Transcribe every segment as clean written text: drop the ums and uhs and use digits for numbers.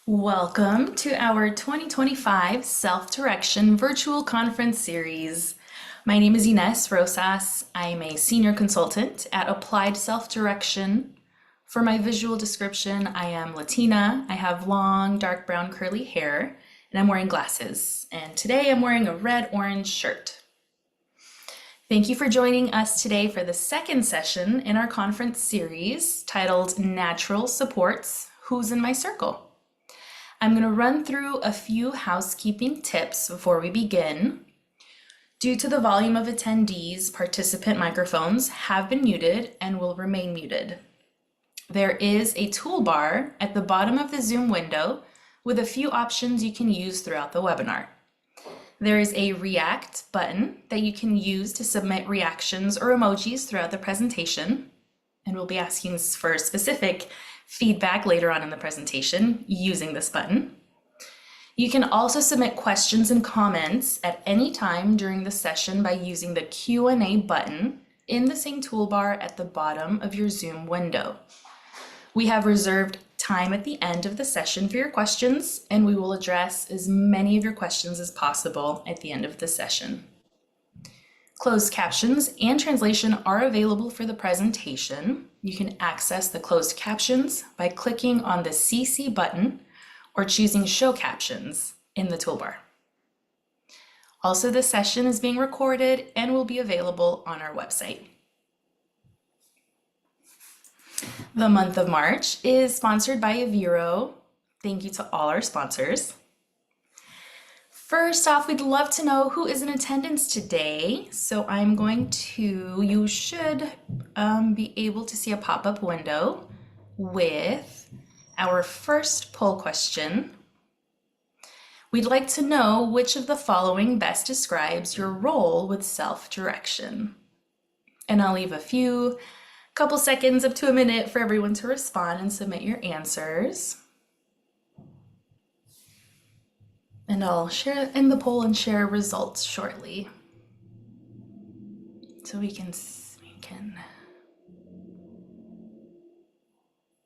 Welcome to our 2025 Self-Direction Virtual Conference Series. My name is Ines Rosas. I am a senior consultant at Applied Self-Direction. For my visual description, I am Latina. I have long, dark brown curly hair, and I'm wearing glasses. And today I'm wearing a red-orange shirt. Thank you for joining us today for the second session in our conference series titled Natural Supports, Who's in My Circle? I'm going to run through a few housekeeping tips before we begin. Due to the volume of attendees, participant microphones have been muted and will remain muted. There is a toolbar at the bottom of the Zoom window with a few options you can use throughout the webinar. There is a React button that you can use to submit reactions or emojis throughout the presentation, and we'll be asking for specific feedback later on in the presentation using this button. You can also submit questions and comments at any time during the session by using the Q&A button in the same toolbar at the bottom of your Zoom window. We have reserved time at the end of the session for your questions, and we will address as many of your questions as possible at the end of the session. Closed captions and translation are available for the presentation. You can access the closed captions by clicking on the CC button or choosing Show Captions in the toolbar. Also, this session is being recorded and will be available on our website. The month of March is sponsored by Aviro. Thank you to all our sponsors. First off, we'd love to know who is in attendance today. So you should be able to see a pop-up window with our first poll question. We'd like to know which of the following best describes your role with self-direction. And I'll leave a couple seconds up to a minute for everyone to respond and submit your answers. And I'll share in the poll and share results shortly. So we can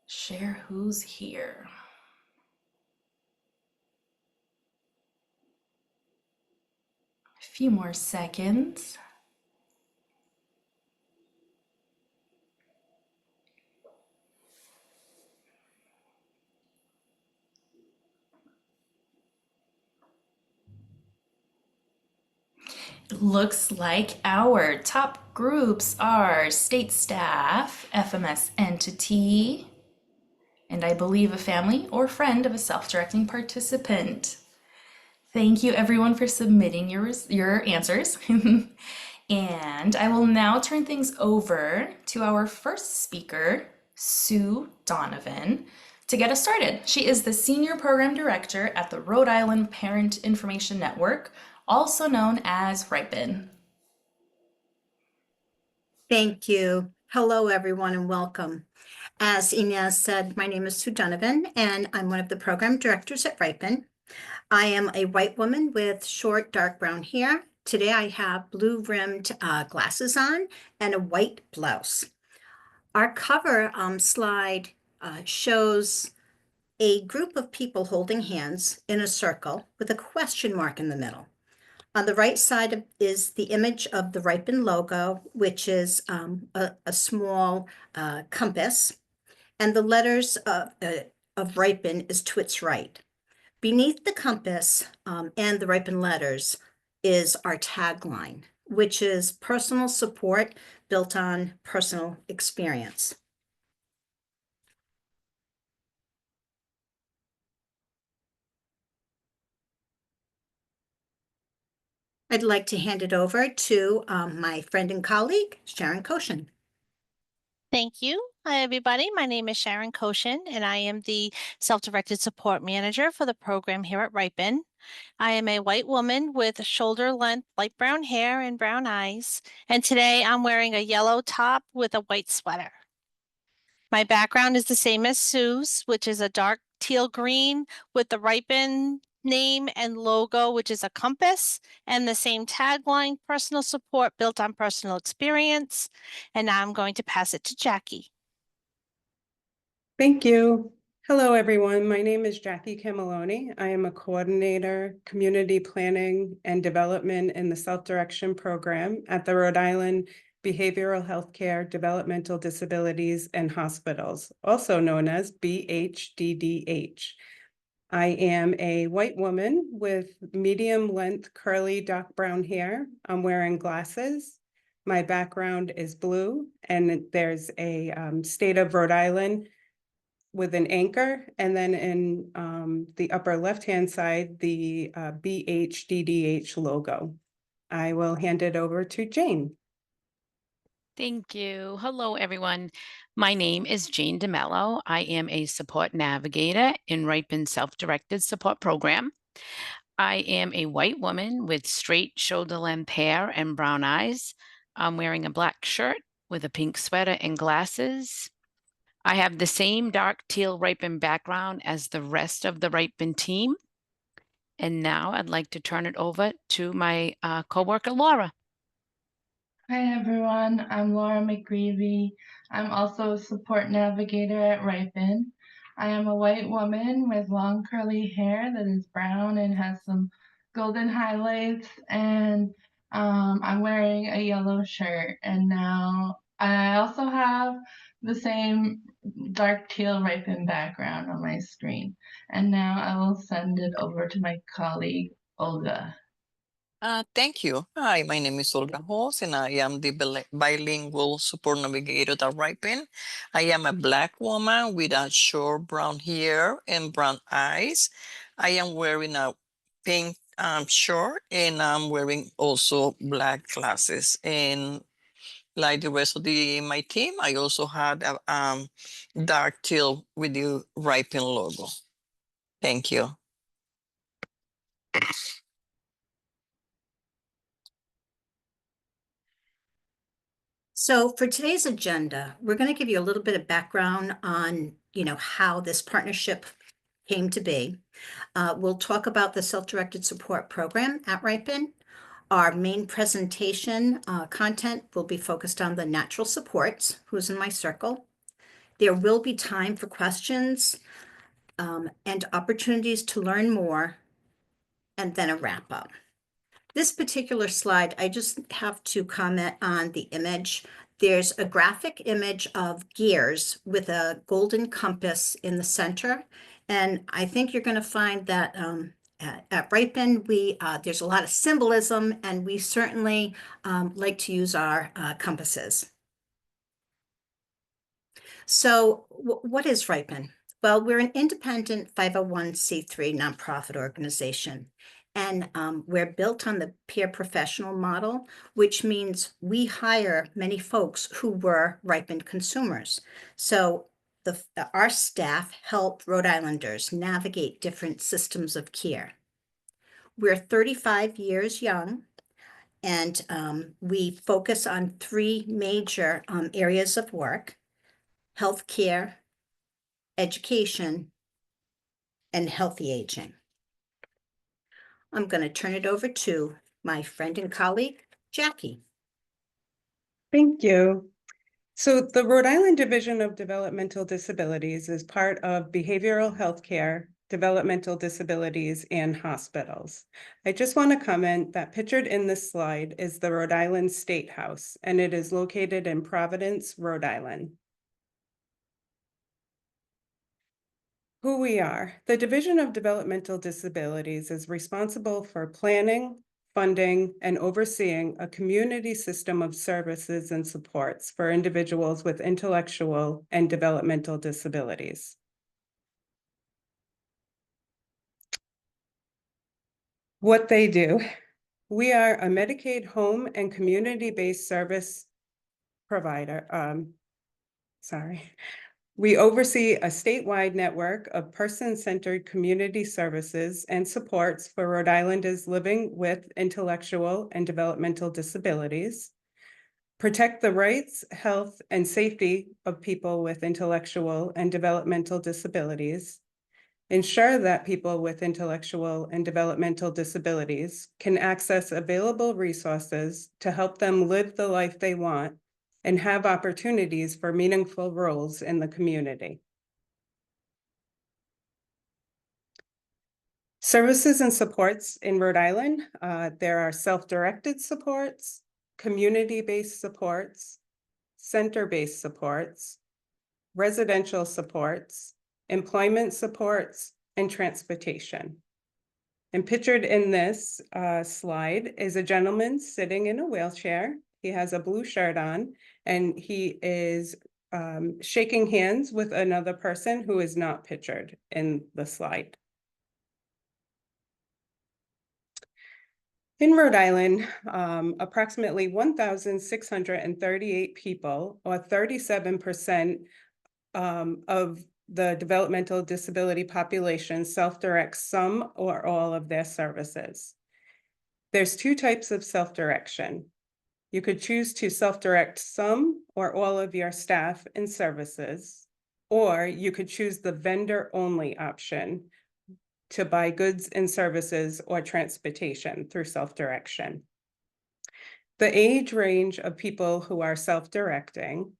share who's here. A few more seconds. Looks like our top groups are state staff, FMS entity, and I believe a family or friend of a self-directing participant. Thank you everyone for submitting your answers. And I will now turn things over to our first speaker, Sue Donovan, to get us started. She is the Senior Program Director at the Rhode Island Parent Information Network, also known as RIPEN. Thank you. Hello, everyone, and welcome. As Ines said, my name is Sue Donovan, and I'm one of the program directors at RIPEN. I am a white woman with short, dark brown hair. Today, I have blue-rimmed glasses on and a white blouse. Our cover slide shows a group of people holding hands in a circle with a question mark in the middle. On the right side is the image of the RIPEN logo, which is a small compass, and the letters of RIPEN is to its right. Beneath the compass and the RIPEN letters is our tagline, which is personal support built on personal experience. I'd like to hand it over to my friend and colleague, Sharon Koshin. Thank you. Hi, everybody. My name is Sharon Koshin, and I am the Self-Directed Support Manager for the program here at RIPEN. I am a white woman with shoulder-length light brown hair and brown eyes, and today I'm wearing a yellow top with a white sweater. My background is the same as Sue's, which is a dark teal green with the RIPEN name and logo, which is a compass, and the same tagline, personal support built on personal experience. And now I'm going to pass it to Jackie. Thank you. Hello, everyone. My name is Jackie Camiloni. I am a coordinator, community planning and development in the Self-Direction program at the Rhode Island Behavioral Healthcare Developmental Disabilities and Hospitals, also known as BHDDH. I am a white woman with medium-length curly dark brown hair. I'm wearing glasses. My background is blue, and there's a state of Rhode Island with an anchor, and then in the upper left-hand side, the BHDDH logo. I will hand it over to Jane. Thank you. Hello, everyone. My name is Jane DeMello. I am a support navigator in Ripon Self-Directed Support Program. I am a white woman with straight shoulder-length hair and brown eyes. I'm wearing a black shirt with a pink sweater and glasses. I have the same dark teal Ripon background as the rest of the Ripon team. And now I'd like to turn it over to my coworker, Laura. Hi everyone, I'm Laura McGreevy. I'm also a support navigator at Ripon. I am a white woman with long curly hair that is brown and has some golden highlights, and I'm wearing a yellow shirt. And now I also have the same dark teal Ripon background on my screen. And now I will send it over to my colleague, Olga. Thank you. Hi, my name is Olga Hos, and I am the bilingual support navigator at Ripon. I am a Black woman with a short brown hair and brown eyes. I am wearing a pink shirt, and I'm wearing also black glasses. And like the rest of my team, I also had a dark teal with the Ripon logo. Thank you. So for today's agenda, we're going to give you a little bit of background on, how this partnership came to be. We'll talk about the Self-Directed Support Program at Ripon. Our main presentation content will be focused on the natural supports, who's in my circle. There will be time for questions and opportunities to learn more, and then a wrap up. This particular slide, I just have to comment on the image. There's a graphic image of gears with a golden compass in the center. And I think you're going to find that at Ripon, there's a lot of symbolism, and we certainly like to use our compasses. So what is Ripon? Well, we're an independent 501c3 nonprofit organization. And we're built on the peer professional model, which means we hire many folks who were Ripon consumers. So our staff help Rhode Islanders navigate different systems of care. We're 35 years young, and we focus on three major areas of work: healthcare, education, and healthy aging. I'm going to turn it over to my friend and colleague, Jackie. Thank you. So the Rhode Island Division of Developmental Disabilities is part of behavioral healthcare, developmental disabilities, and hospitals. I just want to comment that pictured in this slide is the Rhode Island State House, and it is located in Providence, Rhode Island. Who we are. The Division of Developmental Disabilities is responsible for planning, funding, and overseeing a community system of services and supports for individuals with intellectual and developmental disabilities. What they do. We are a Medicaid home and community-based service provider. We oversee a statewide network of person-centered community services and supports for Rhode Islanders living with intellectual and developmental disabilities, protect the rights, health, and safety of people with intellectual and developmental disabilities, ensure that people with intellectual and developmental disabilities can access available resources to help them live the life they want and have opportunities for meaningful roles in the community. Services and supports in Rhode Island, there are self-directed supports, community-based supports, center-based supports, residential supports, employment supports, and transportation. And pictured in this slide is a gentleman sitting in a wheelchair. He has a blue shirt on, and he is shaking hands with another person who is not pictured in the slide. In Rhode Island, approximately 1,638 people, or 37% of the developmental disability population, self-direct some or all of their services. There's two types of self-direction. You could choose to self-direct some or all of your staff and services, or you could choose the vendor-only option to buy goods and services or transportation through self-direction. The age range of people who are self-directing,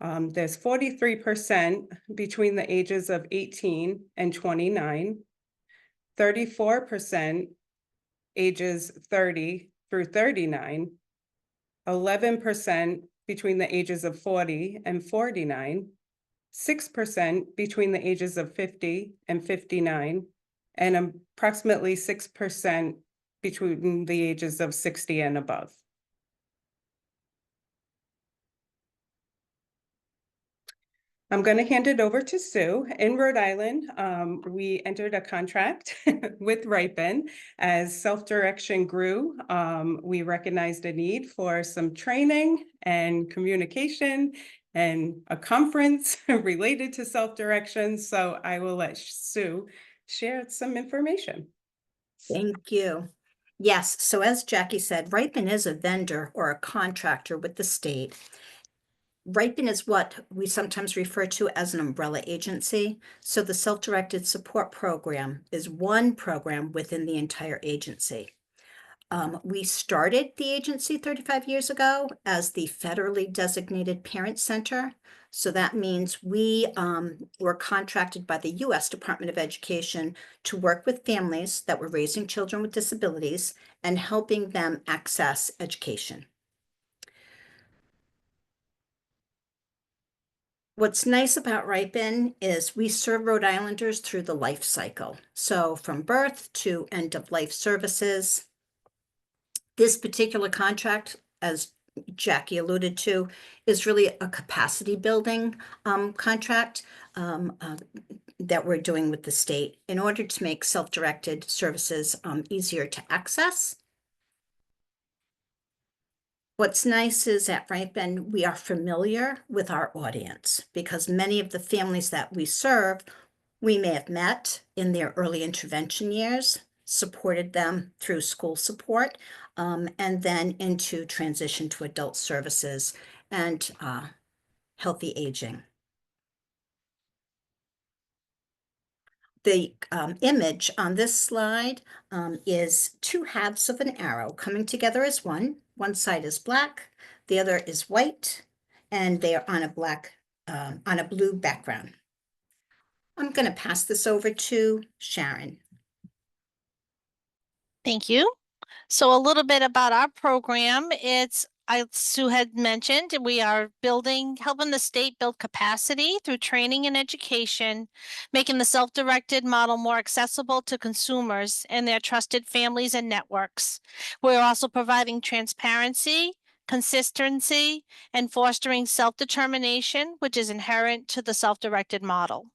there's 43% between the ages of 18 and 29, 34% ages 30 through 39, 11% between the ages of 40 and 49, 6% between the ages of 50 and 59, and approximately 6% between the ages of 60 and above. I'm going to hand it over to Sue. In Rhode Island, we entered a contract with Ripen. As self-direction grew, we recognized a need for some training and communication and a conference related to self-direction. So I will let Sue share some information. Thank you. Yes, so as Jackie said, Ripen is a vendor or a contractor with the state. Ripen is what we sometimes refer to as an umbrella agency. So the Self-Directed Support Program is one program within the entire agency. We started the agency 35 years ago as the federally designated parent center. So that means we were contracted by the U.S. Department of Education to work with families that were raising children with disabilities and helping them access education. What's nice about Ripen is we serve Rhode Islanders through the life cycle. So from birth to end of life services. This particular contract, as Jackie alluded to, is really a capacity building contract that we're doing with the state in order to make self-directed services easier to access. What's nice is at Ripen, we are familiar with our audience because many of the families that we serve, we may have met in their early intervention years, supported them through school support, and then into transition to adult services and healthy aging. The image on this slide is two halves of an arrow coming together as one. One side is black, the other is white, and they are on a blue background. I'm going to pass this over to Sharon. Thank you. So a little bit about our program. Sue had mentioned, we are helping the state build capacity through training and education, making the self-directed model more accessible to consumers and their trusted families and networks. We're also providing transparency, consistency, and fostering self-determination, which is inherent to the self-directed model.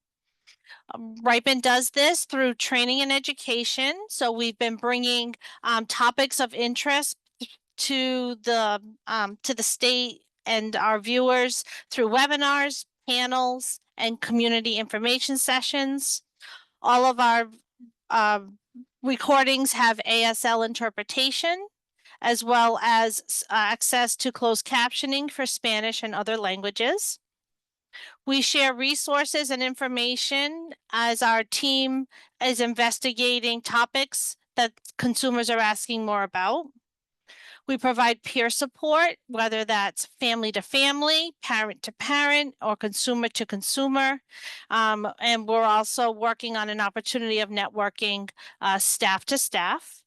Ripen does this through training and education. So we've been bringing topics of interest to the state and our viewers through webinars, panels, and community information sessions. All of our recordings have ASL interpretation, as well as access to closed captioning for Spanish and other languages. We share resources and information as our team is investigating topics that consumers are asking more about. We provide peer support, whether that's family to family, parent to parent, or consumer to consumer. And we're also working on an opportunity of networking staff to staff.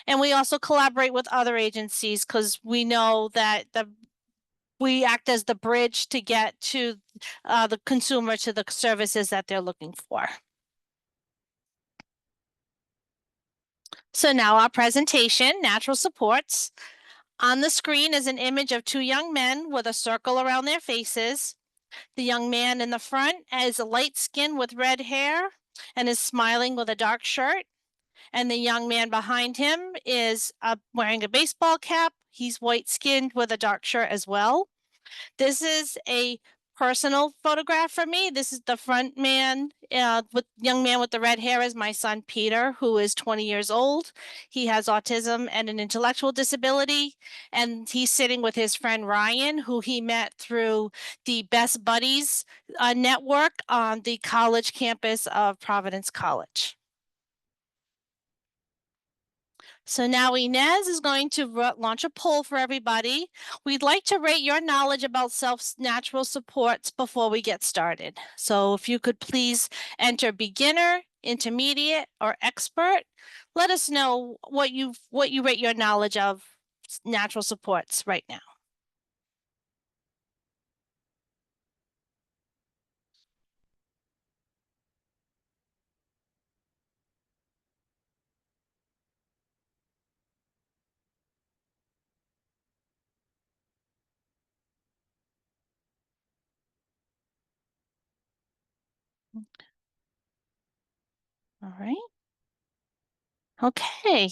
And we also collaborate with other agencies because we know that we act as the bridge to get to the consumer to the services that they're looking for. So now our presentation, natural supports. On the screen is an image of two young men with a circle around their faces. The young man in the front has a light skin with red hair and is smiling with a dark shirt. And the young man behind him is wearing a baseball cap. He's white skinned with a dark shirt as well. This is a personal photograph for me. This is the front man, with young man with the red hair is my son, Peter, who is 20 years old. He has autism and an intellectual disability, and he's sitting with his friend Ryan, who he met through the Best Buddies network on the college campus of Providence College. So now Inez is going to launch a poll for everybody. We'd like to rate your knowledge about natural supports before we get started. So if you could please enter beginner, intermediate, or expert. Let us know what you rate your knowledge of natural supports right now. All right. Okay.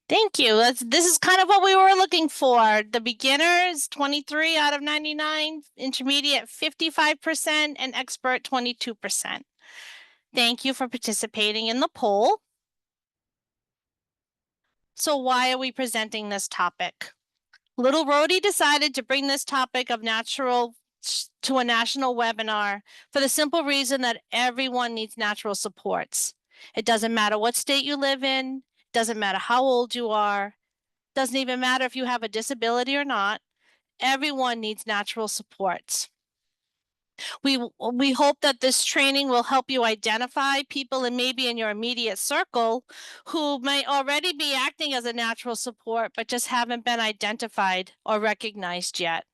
Thank you. This is kind of what we were looking for. The beginners, 23 out of 99, intermediate, 55%, and expert, 22%. Thank you for participating in the poll. So why are we presenting this topic? Little Rhodey decided to bring this topic of natural to a national webinar for the simple reason that everyone needs natural supports. It doesn't matter what state you live in, doesn't matter how old you are, doesn't even matter if you have a disability or not. Everyone needs natural supports. We hope that this training will help you identify people and maybe in your immediate circle who may already be acting as a natural support, but just haven't been identified or recognized yet.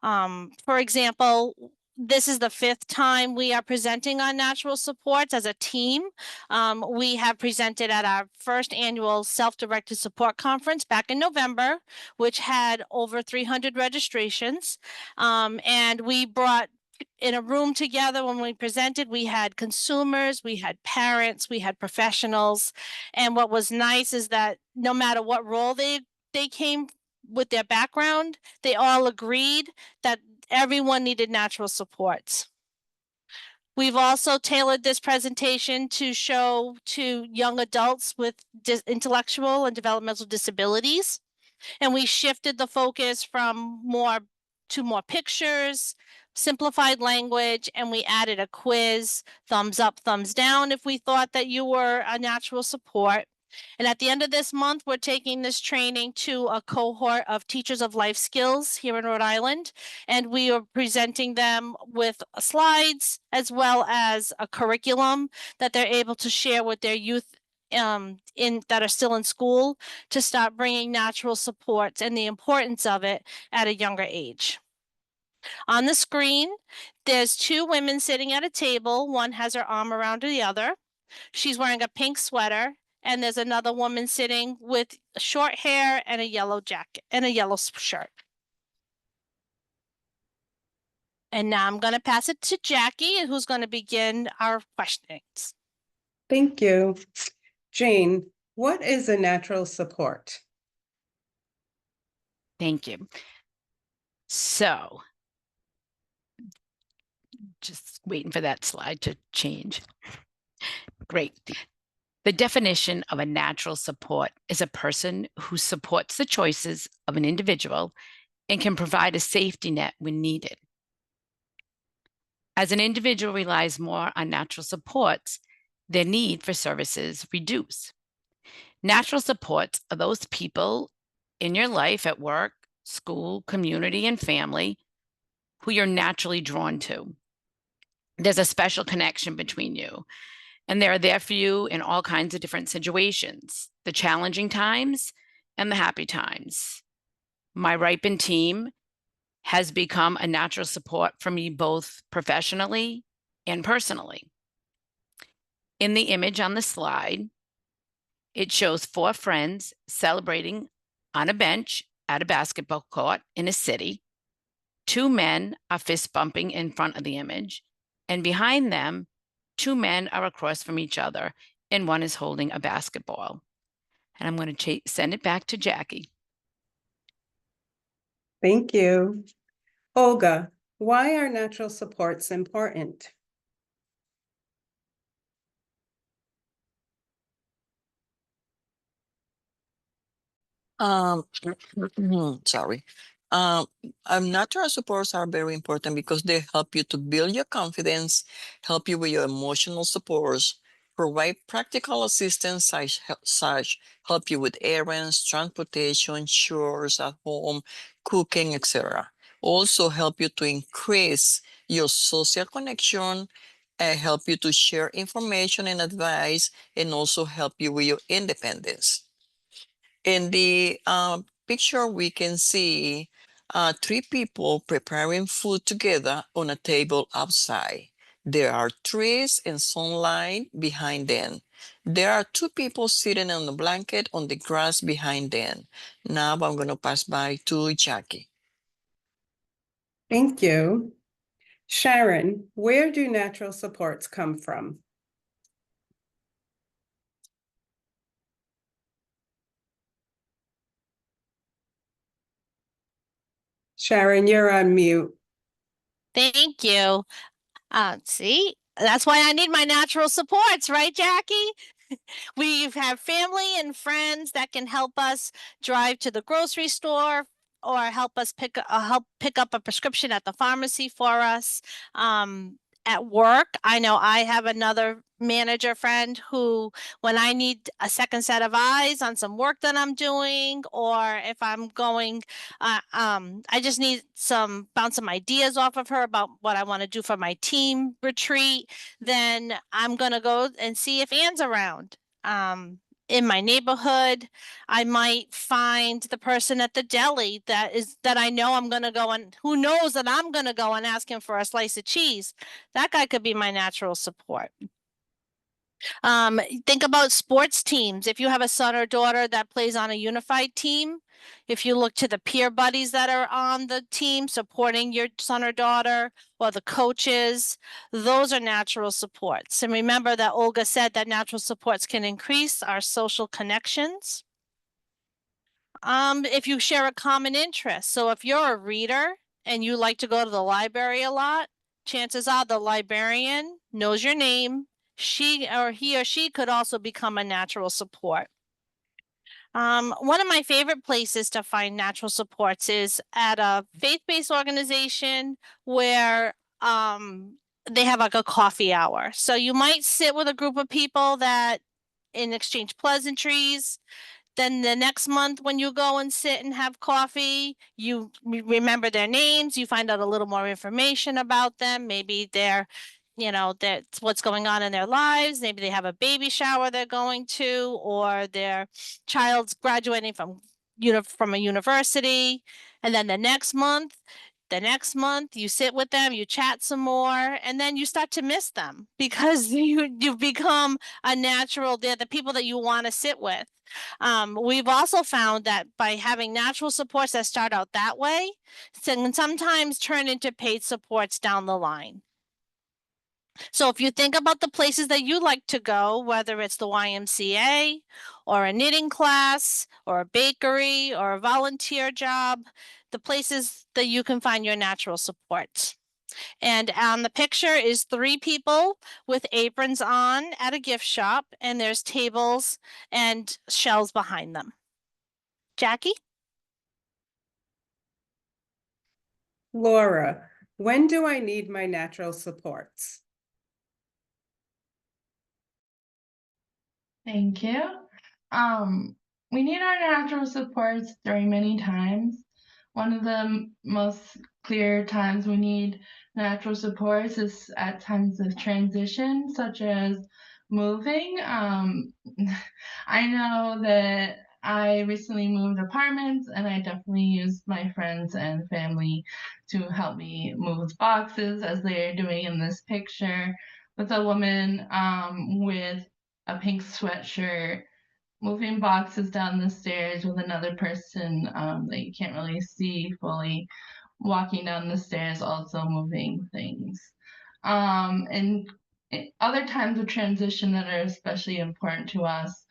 For example, this is the 5th time we are presenting on natural supports as a team. We have presented at our first annual self-directed support conference back in November, which had over 300 registrations. And we brought in a room together when we presented, we had consumers, we had parents, we had professionals. And what was nice is that no matter what role they came with their background, they all agreed that everyone needed natural supports. We've also tailored this presentation to show to young adults with intellectual and developmental disabilities. And we shifted the focus from more pictures, simplified language, and we added a quiz, thumbs up, thumbs down if we thought that you were a natural support. And at the end of this month, we're taking this training to a cohort of teachers of life skills here in Rhode Island, and we are presenting them with slides as well as a curriculum that they're able to share with their youth that are still in school to start bringing natural supports and the importance of it at a younger age. On the screen, there's 2 women sitting at a table. One has her arm around the other. She's wearing a pink sweater, and there's another woman sitting with short hair and a yellow jacket and a yellow shirt. And now I'm going to pass it to Jackie, who's going to begin our questionings. Thank you. Jane, what is a natural support? Thank you. So, just waiting for that slide to change. Great. The definition of a natural support is a person who supports the choices of an individual and can provide a safety net when needed. As an individual relies more on natural supports, their need for services reduce. Natural supports are those people in your life at work, school, community, and family who you're naturally drawn to. There's a special connection between you, and they're there for you in all kinds of different situations, the challenging times and the happy times. My Ripen team has become a natural support for me both professionally and personally. In the image on the slide, it shows 4 friends celebrating on a bench at a basketball court in a city. 2 men are fist bumping in front of the image, and behind them, 2 men are across from each other, and one is holding a basketball. And I'm going to send it back to Jackie. Thank you. Olga, why are natural supports important? Sorry. Um, Natural supports are very important because they help you to build your confidence, help you with your emotional supports, provide practical assistance such help you with errands, transportation, chores at home, cooking, etc. Also help you to increase your social connection, help you to share information and advice, and also help you with your independence. In the picture, we can see 3 people preparing food together on a table outside. There are trees and sunlight behind them. There are 2 people sitting on a blanket on the grass behind them. Now I'm going to pass by to Jackie. Thank you. Sharon, where do natural supports come from? Sharon, you're on mute. Thank you. See, that's why I need my natural supports, right, Jackie? We have family and friends that can help us drive to the grocery store or help us pick up a prescription at the pharmacy for us. At work, I know I have another manager friend who, when I need a second set of eyes on some work that I'm doing, or if I'm going, I just need bounce some ideas off of her about what I want to do for my team retreat, then I'm gonna go and see if Anne's around. In my neighborhood, I might find the person at the deli that I know I'm gonna go, and who knows that I'm gonna go and ask him for a slice of cheese. That guy could be my natural support. Think about sports teams. If you have a son or daughter that plays on a unified team, if you look to the peer buddies that are on the team supporting your son or daughter, or the coaches, those are natural supports. And remember that Olga said that natural supports can increase our social connections. If you share a common interest. So if you're a reader and you like to go to the library a lot, chances are the librarian knows your name. He or she could also become a natural support. One of my favorite places to find natural supports is at a faith-based organization where they have like a coffee hour. So you might sit with a group of people that in exchange pleasantries. Then the next month when you go and sit and have coffee, you remember their names, you find out a little more information about them. Maybe that's what's going on in their lives. Maybe they have a baby shower they're going to, or their child's graduating from a university. And then the next month you sit with them, you chat some more, and then you start to miss them because you've become a natural. They're the people that you want to sit with. We've also found that by having natural supports that start out that way, can sometimes turn into paid supports down the line. So if you think about the places that you like to go, whether it's the YMCA or a knitting class or a bakery or a volunteer job, the places that you can find your natural supports. And on the picture is 3 people with aprons on at a gift shop, and there's tables and shelves behind them. Jackie? Laura, when do I need my natural supports? Thank you. we need our natural supports during many times. One of the most clear times we need natural supports is at times of transition, such as moving. I know that I recently moved apartments, and I definitely used my friends and family to help me move boxes, as they are doing in this picture, with a woman with a pink sweatshirt moving boxes down the stairs with another person that you can't really see fully walking down the stairs, also moving things. And other times of transition that are especially important to us,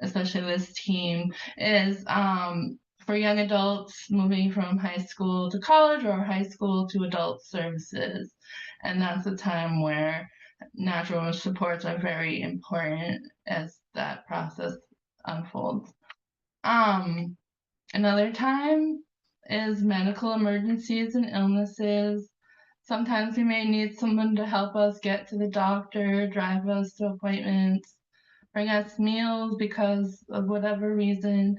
especially this team, is for young adults moving from high school to college or high school to adult services. And that's a time where natural supports are very important as that process unfolds. Another time is medical emergencies and illnesses. Sometimes we may need someone to help us get to the doctor, drive us to appointments, bring us meals because of whatever reason,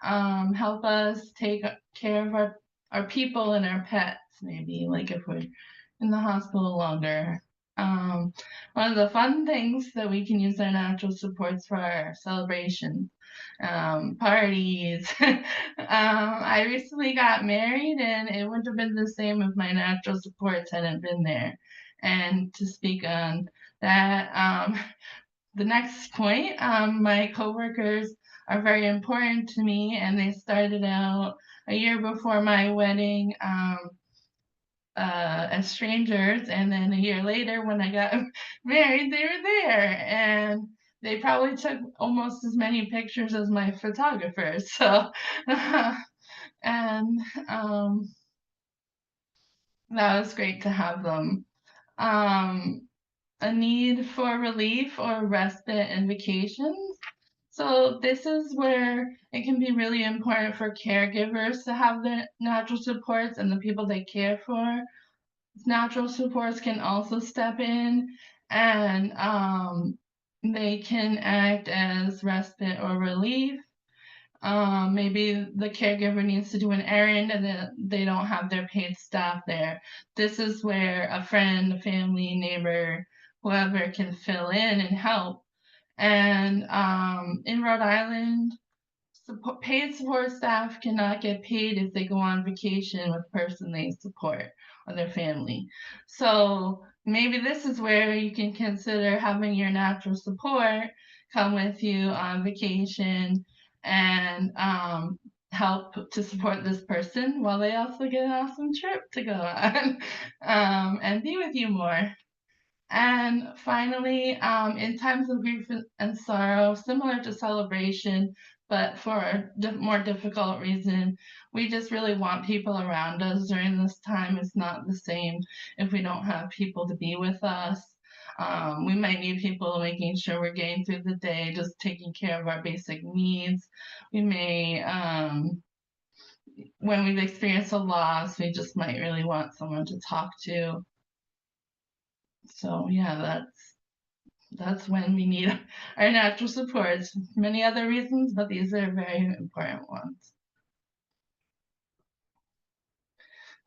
help us take care of our people and our pets, maybe, like if we're in the hospital longer. One of the fun things that we can use our natural supports for are celebrations, parties. I recently got married, and it wouldn't have been the same if my natural supports hadn't been there. And to speak on that, the next point, my coworkers are very important to me, and they started out a year before my wedding as strangers, and then a year later when I got married, they were there, and they probably took almost as many pictures as my photographers. So, and that was great to have them. A need for relief or respite and vacations. So this is where it can be really important for caregivers to have the natural supports and the people they care for. Natural supports can also step in, and they can act as respite or relief. Maybe the caregiver needs to do an errand and then they don't have their paid staff there. This is where a friend, a family, neighbor, whoever can fill in and help. And in Rhode Island, paid support staff cannot get paid if they go on vacation with the person they support or their family. So maybe this is where you can consider having your natural support come with you on vacation and help to support this person while they also get an awesome trip to go on and be with you more. And finally, in times of grief and sorrow, similar to celebration, but for a more difficult reason, we just really want people around us during this time. It's not the same if we don't have people to be with us. We might need people making sure we're getting through the day, just taking care of our basic needs. We may, when we've experienced a loss, we just might really want someone to talk to. So yeah, that's when we need our natural supports. Many other reasons, but these are very important ones.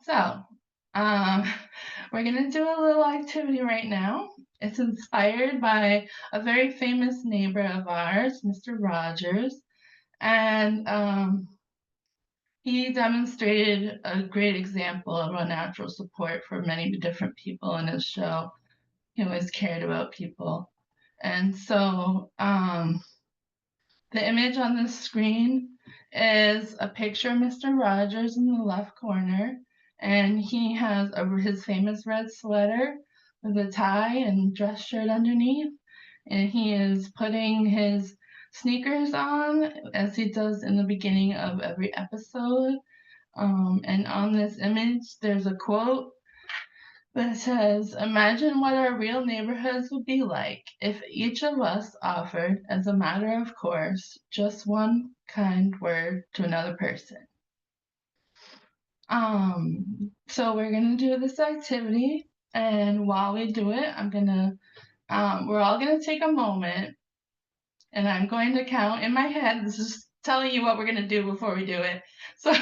So we're gonna do a little activity right now. It's inspired by a very famous neighbor of ours, Mr. Rogers, and he demonstrated a great example of a natural support for many different people in his show. He always cared about people. And so the image on the screen is a picture of Mr. Rogers in the left corner, and he has his famous red sweater with a tie and dress shirt underneath, and he is putting his sneakers on as he does in the beginning of every episode. And on this image, there's a quote that says, "Imagine what our real neighborhoods would be like if each of us offered, as a matter of course, just one kind word to another person." So we're gonna do this activity, and while we do it, we're all gonna take a moment, and I'm going to count in my head. This is telling you what we're gonna do before we do it. So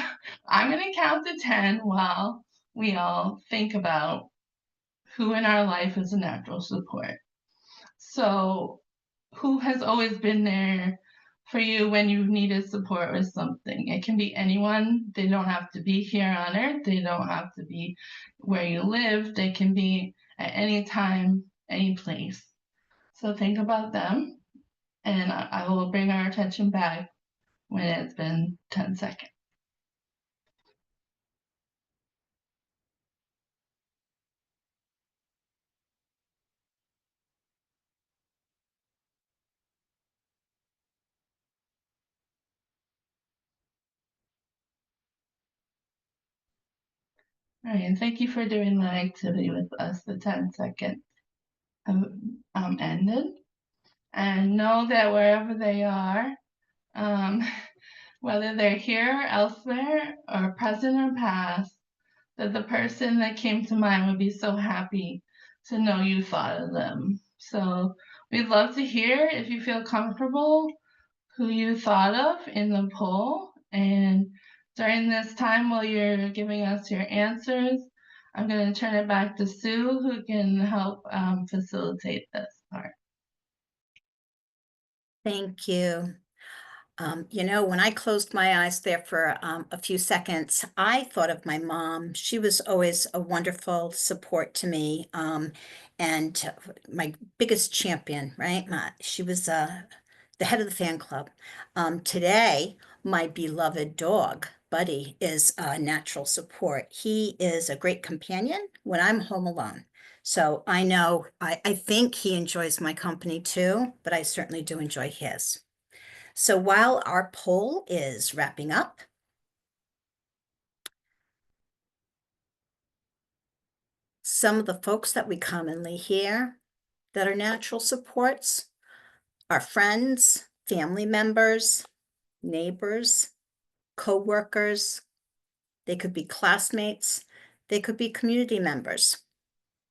I'm gonna count to 10 while we all think about who in our life is a natural support. So who has always been there for you when you needed support with something? It can be anyone. They don't have to be here on earth. They don't have to be where you live. They can be at any time, any place. So think about them, and I will bring our attention back when it's been 10 seconds. All right, and thank you for doing that activity with us. The 10 seconds have ended. And know that wherever they are, whether they're here or elsewhere, or present or past, that the person that came to mind would be so happy to know you thought of them. So we'd love to hear, if you feel comfortable, who you thought of in the poll. And during this time, while you're giving us your answers, I'm going to turn it back to Sue, who can help facilitate this part. Thank you. You know, when I closed my eyes there for a few seconds, I thought of my mom. She was always a wonderful support to me, and my biggest champion, right? She was the head of the fan club. Today, my beloved dog, Buddy, is a natural support. He is a great companion when I'm home alone. So I know, I think he enjoys my company too, but I certainly do enjoy his. So while our poll is wrapping up, some of the folks that we commonly hear that are natural supports are friends, family members, neighbors, co-workers. They could be classmates. They could be community members.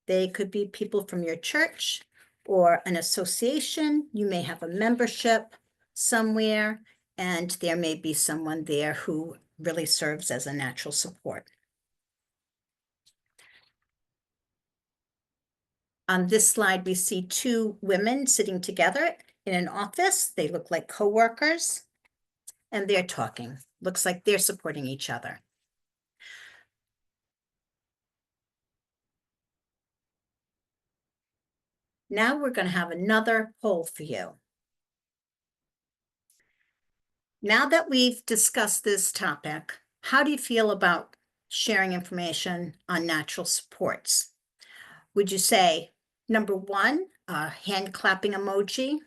They could be people from your church or an association. You may have a membership somewhere, and there may be someone there who really serves as a natural support. On this slide, we see two women sitting together in an office. They look like co-workers, and they're talking. Looks like they're supporting each other. Now we're going to have another poll for you. Now that we've discussed this topic, how do you feel about sharing information on natural supports? Would you say, number one, a hand clapping emoji?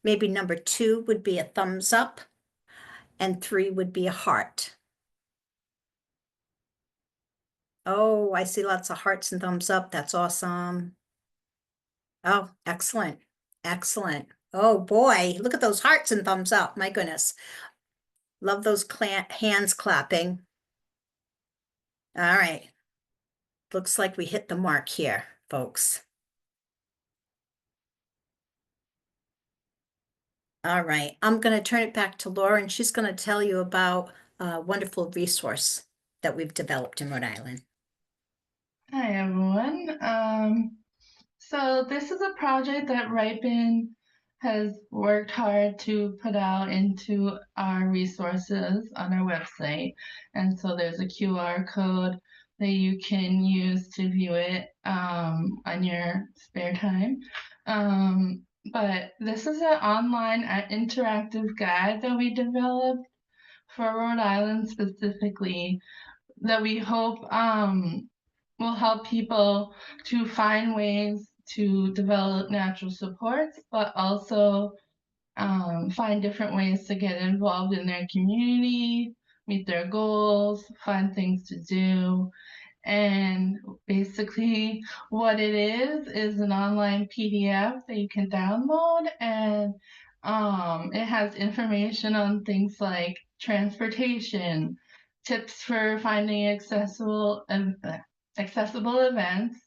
Maybe number two would be a thumbs up, and three would be a heart. Oh, I see lots of hearts and thumbs up. That's awesome. Oh, excellent. Excellent. Oh boy, look at those hearts and thumbs up. My goodness. Love those hands clapping. All right. Looks like we hit the mark here, folks. All right. I'm going to turn it back to Laura, and she's going to tell you about a wonderful resource that we've developed in Rhode Island. Hi, everyone. So this is a project that Ripen has worked hard to put out into our resources on our website. And so there's a QR code that you can use to view it on your spare time. But this is an online interactive guide that we developed for Rhode Island specifically, that we hope will help people to find ways to develop natural supports, but also find different ways to get involved in their community, meet their goals, find things to do. And basically what it is an online PDF that you can download, and it has information on things like transportation, tips for finding accessible events,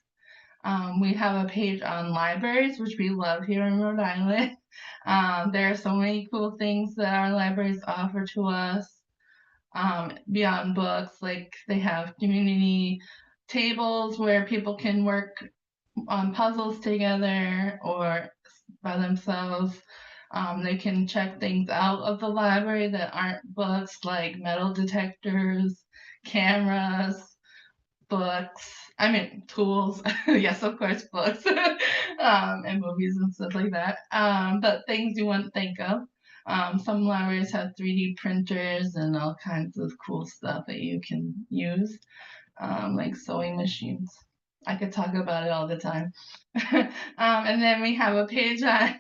We have a page on libraries, which we love here in Rhode Island. There are so many cool things that our libraries offer to us beyond books. Like they have community tables where people can work on puzzles together or by themselves. They can check things out of the library that aren't books, like metal detectors, cameras, books. I mean, tools. Yes, of course, books, and movies and stuff like that. But things you wouldn't think of. Some libraries have 3D printers and all kinds of cool stuff that you can use, like sewing machines. I could talk about it all the time. And then we have a page on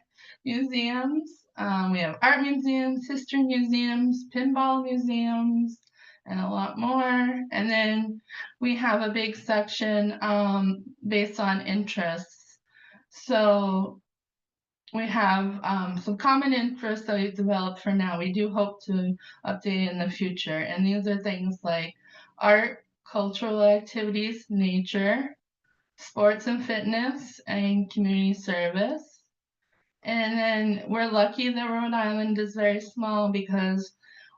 museums. We have art museums, history museums, pinball museums, and a lot more. And then we have a big section based on interests. So we have some common interests that we've developed for now. We do hope to update in the future. And these are things like art, cultural activities, nature, sports and fitness, and community service. And then we're lucky that Rhode Island is very small because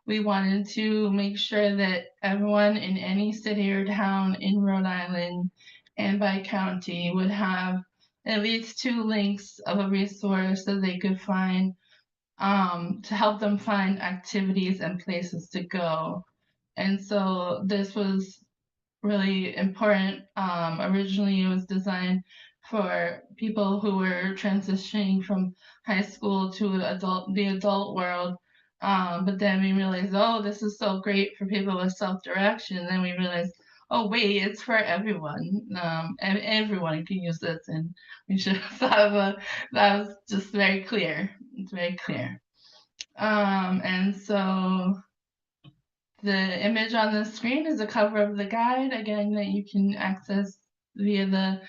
we wanted to make sure that everyone in any city or town in Rhode Island and by county would have at least 2 links of a resource that they could find to help them find activities and places to go. And so this was really important. Originally, it was designed for people who were transitioning from high school to the adult world. But then we realized, oh, this is so great for people with self-direction. And then we realized, oh, wait, it's for everyone. And everyone can use this. And we should have thought of that was just very clear. It's very clear. And so the image on the screen is a cover of the guide, again, that you can access via the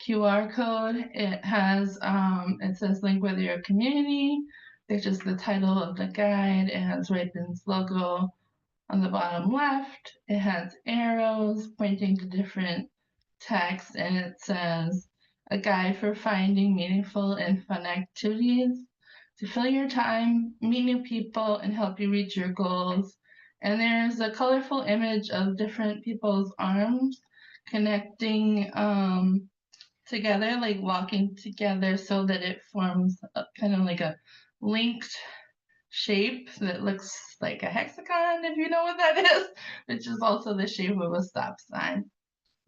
QR code. It has, it says link with your community, which is the title of the guide. It has Ripen's logo on the bottom left. It has arrows pointing to different texts, and it says, a guide for finding meaningful and fun activities to fill your time, meet new people, and help you reach your goals. And there's a colorful image of different people's arms connecting together, like walking together so that it forms kind of like a linked shape that looks like a hexagon, if you know what that is, which is also the shape of a stop sign.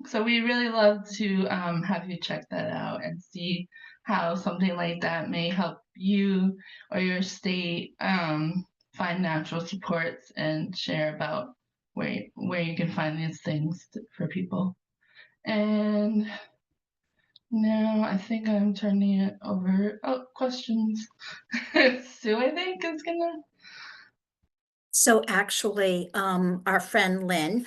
So we really love to have you check that out and see how something like that may help you or your state find natural supports and share about where you can find these things for people. And now I think I'm turning it over. Oh, questions. Sue, I think, is gonna. So actually, our friend Lynn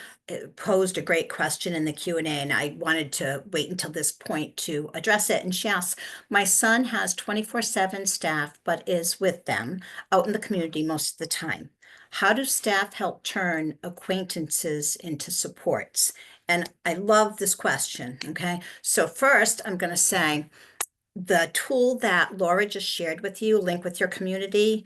posed a great question in the Q&A, and I wanted to wait until this point to address it. And she asks, my son has 24/7 staff, but is with them out in the community most of the time. How do staff help turn acquaintances into supports? And I love this question, okay? So first, I'm going to say the tool that Laura just shared with you, Link with Your Community,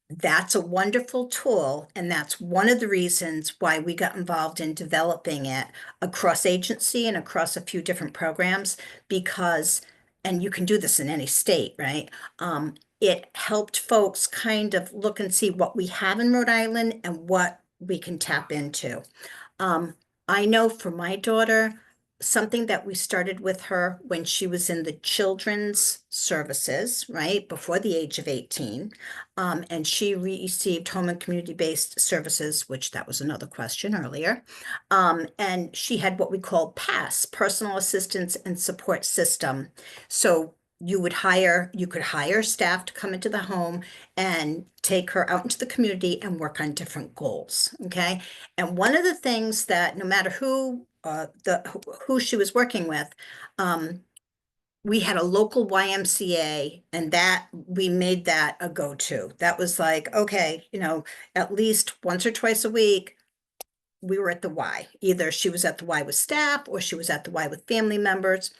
that's a wonderful tool, and that's one of the reasons why we got involved in developing it across agency and across a few different programs, because, and you can do this in any state, right? It helped folks kind of look and see what we have in Rhode Island and what we can tap into. I know for my daughter, something that we started with her when she was in the children's services, right, before the age of 18, and she received home and community-based services, which that was another question earlier, and she had what we call PASS, Personal Assistance and Support System. So you could hire staff to come into the home and take her out into the community and work on different goals, okay? And one of the things that no matter who she was working with, we had a local YMCA, and that we made that a go-to. That was like, okay, at least once or twice a week, we were at the Y. Either she was at the Y with staff or she was at the Y with family members.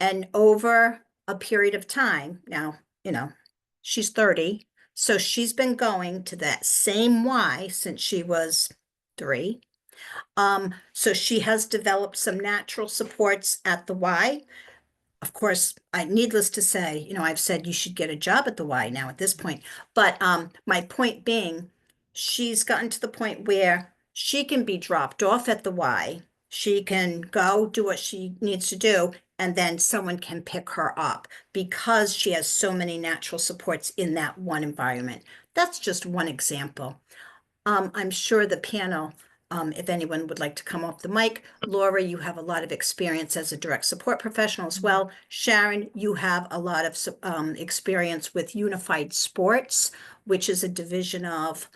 And over a period of time, now, she's 30, so she's been going to that same Y since she was 3. So she has developed some natural supports at the Y. Of course, needless to say, I've said you should get a job at the Y now at this point. But my point being, she's gotten to the point where she can be dropped off at the Y. She can go do what she needs to do, and then someone can pick her up because she has so many natural supports in that one environment. That's just one example. I'm sure the panel, if anyone would like to come off the mic, Laura, you have a lot of experience as a direct support professional as well. Sharon, you have a lot of experience with Unified Sports, which is a division of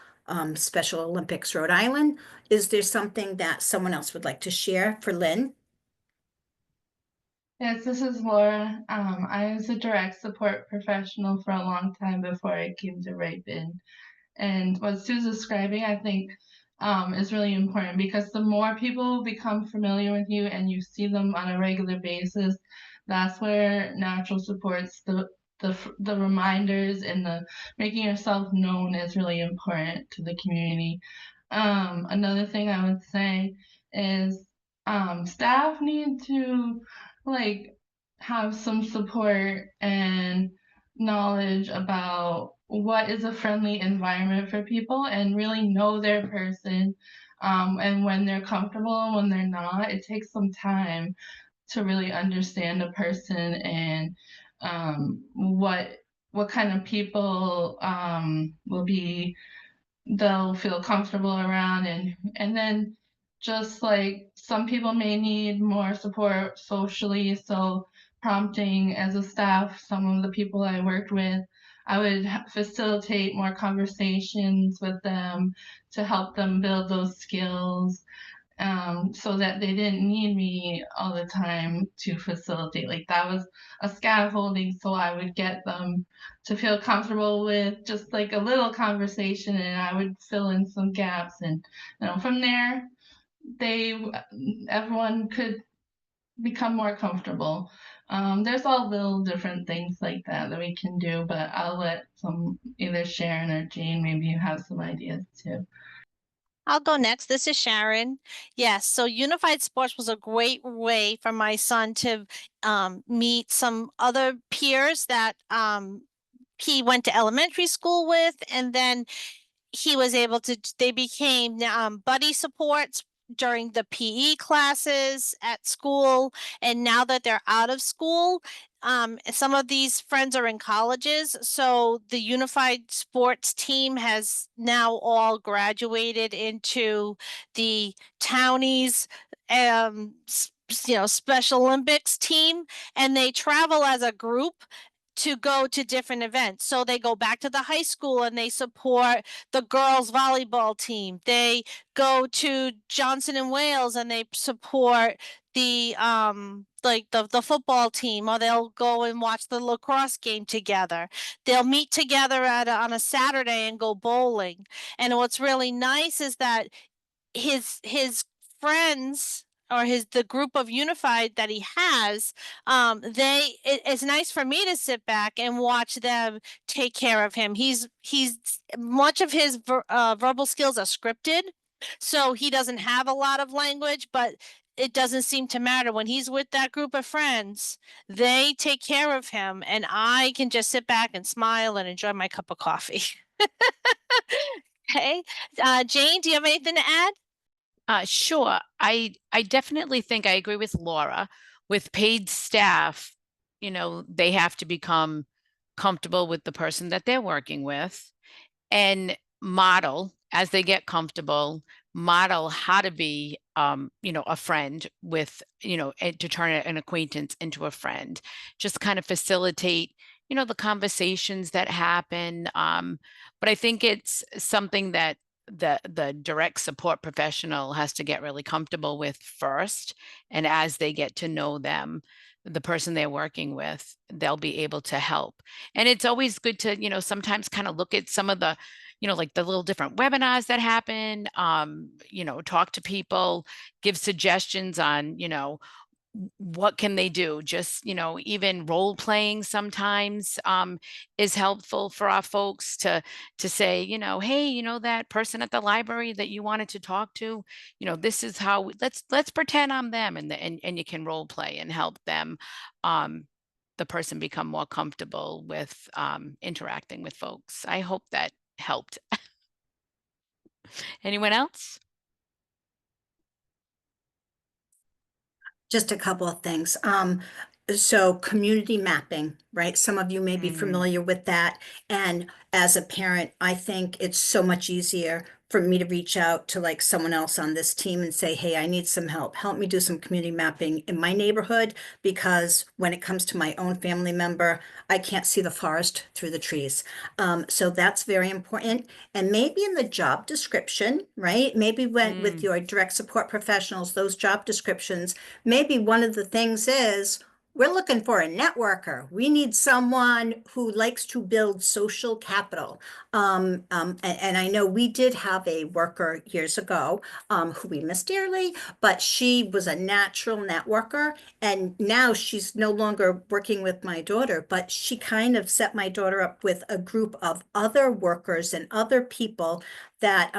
Special Olympics Rhode Island. Is there something that someone else would like to share for Lynn? Yes, this is Laura. I was a direct support professional for a long time before I came to Ripon. And what Sue's describing, I think, is really important because the more people become familiar with you and you see them on a regular basis, that's where natural supports, the reminders and the making yourself known is really important to the community. Another thing I would say is staff need to like have some support and knowledge about what is a friendly environment for people and really know their person, and when they're comfortable and when they're not. It takes some time to really understand a person and what kind of people will be they'll feel comfortable around, and then just like some people may need more support socially, so prompting as a staff, some of the people I worked with, I would facilitate more conversations with them to help them build those skills, so that they didn't need me all the time to facilitate. Like that was a scaffolding, so I would get them to feel comfortable with just like a little conversation, and I would fill in some gaps, and from there, everyone could become more comfortable. There's all little different things like that we can do, but I'll let either Sharon or Jane, maybe you have some ideas too. I'll go next. This is Sharon. Yes, so Unified Sports was a great way for my son to meet some other peers that he went to elementary school with, and then he was able to, they became buddy supports during the PE classes at school. And now that they're out of school, some of these friends are in colleges. So the Unified Sports team has now all graduated into the townies, Special Olympics team, and they travel as a group to go to different events. So they go back to the high school and they support the girls volleyball team. They go to Johnson and Wales and they support the the football team, or they'll go and watch the lacrosse game together. They'll meet together on a Saturday and go bowling. And what's really nice is that his friends, or the group of Unified that he has, it's nice for me to sit back and watch them take care of him. He's much of his verbal skills are scripted, so he doesn't have a lot of language, but it doesn't seem to matter. When he's with that group of friends, they take care of him, and I can just sit back and smile and enjoy my cup of coffee. Okay. Jane, do you have anything to add? Sure. I definitely think I agree with Laura. With paid staff, they have to become comfortable with the person that they're working with and model, as they get comfortable, model how to be, a friend with, and to turn an acquaintance into a friend. Just kind of facilitate, the conversations that happen. But I think it's something that the direct support professional has to get really comfortable with first. And as they get to know them, the person they're working with, they'll be able to help. And it's always good to, sometimes kind of look at some of the, like the little different webinars that happen, talk to people, give suggestions on, what can they do? Just, even role playing sometimes is helpful for our folks to say, hey, that person at the library that you wanted to talk to, this is how let's pretend I'm them, and you can role play and help them, the person become more comfortable with interacting with folks. I hope that helped. Anyone else? Just a couple of things. So community mapping, right? Some of you may be Mm. familiar with that. And as a parent, I think it's so much easier for me to reach out to like someone else on this team and say, hey, I need some help. Help me do some community mapping in my neighborhood, because when it comes to my own family member, I can't see the forest through the trees. So that's very important. And maybe in the job description, right? Maybe when with your direct support professionals, those job descriptions, maybe one of the things is, we're looking for a networker. We need someone who likes to build social capital. And I know we did have a worker years ago, who we miss dearly, but she was a natural networker. And now she's no longer working with my daughter, but she kind of set my daughter up with a group of other workers and other people that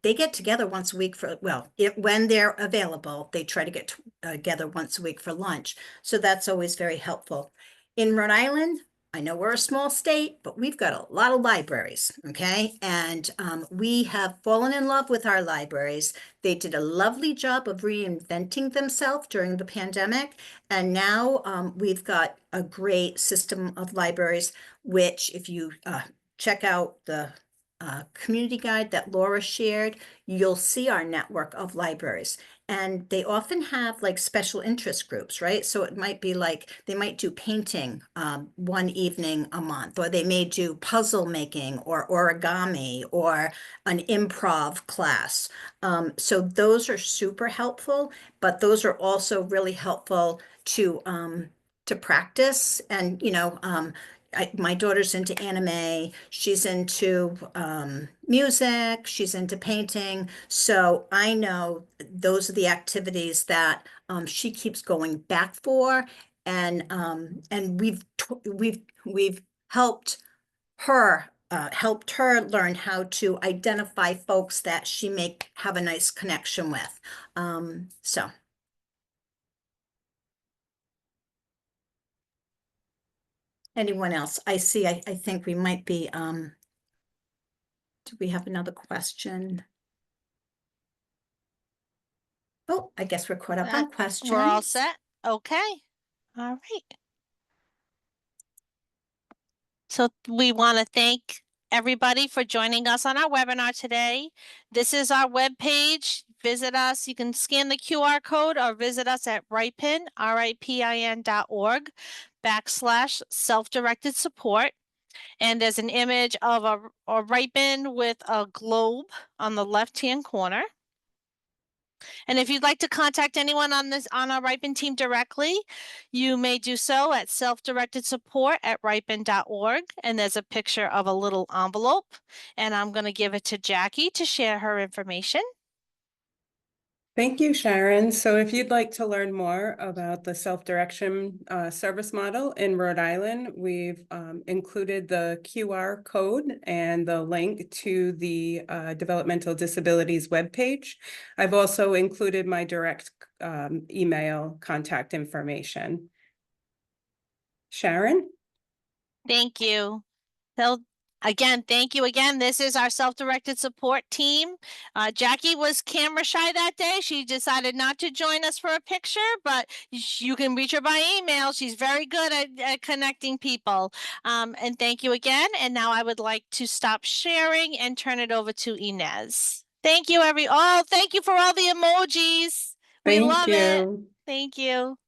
they get together once a week for, well, when they're available, they try to get together once a week for lunch. So that's always very helpful. In Rhode Island, I know we're a small state, but we've got a lot of libraries, okay? And we have fallen in love with our libraries. They did a lovely job of reinventing themselves during the pandemic. And now we've got a great system of libraries, which if you check out the community guide that Laura shared, you'll see our network of libraries. And they often have like special interest groups, right? So it might be like, they might do painting one evening a month, or they may do puzzle making or origami or an improv class. So those are super helpful, but those are also really helpful to practice. And, my daughter's into anime, she's into music, she's into painting. So I know those are the activities that she keeps going back for. And we've helped her learn how to identify folks that she may have a nice connection with. So. Anyone else? I see, I think we might be, do we have another question? Oh, I guess we're caught up on questions. We're all set. Okay. All right. So we want to thank everybody for joining us on our webinar today. This is our webpage. Visit us. You can scan the QR code or visit us at ripin, RIPIN.org/self-directed support. And there's an image of a ripen with a globe on the left-hand corner. And if you'd like to contact anyone on our Ripen team directly, you may do so at self-directed support@ripen.org. And there's a picture of a little envelope. And I'm going to give it to Jackie to share her information. Thank you, Sharon. So if you'd like to learn more about the self-direction service model in Rhode Island, we've included the QR code and the link to the Developmental Disabilities webpage. I've also included my direct email contact information. Sharon? Thank you. So again, thank you again. This is our self-directed support team. Jackie was camera shy that day. She decided not to join us for a picture, but you can reach her by email. She's very good at connecting people. And thank you again. And now I would like to stop sharing and turn it over to Inez. Thank you, thank you for all the emojis. We love it. Thank you.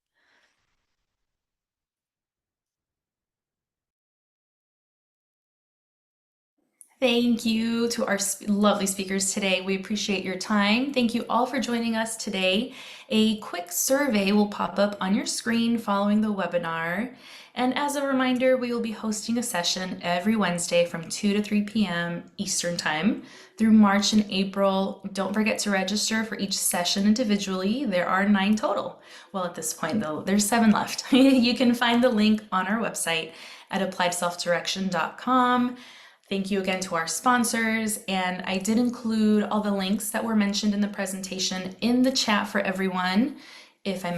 Thank you to our lovely speakers today. We appreciate your time. Thank you all for joining us today. A quick survey will pop up on your screen following the webinar. And as a reminder, we will be hosting a session every Wednesday from 2 to 3 p.m. Eastern Time through March and April. Don't forget to register for each session individually. There are 9 total. Well, at this point, though, there's 7 left. You can find the link on our website at appliedselfdirection.com. Thank you again to our sponsors, and I did include all the links that were mentioned in the presentation in the chat for everyone. If I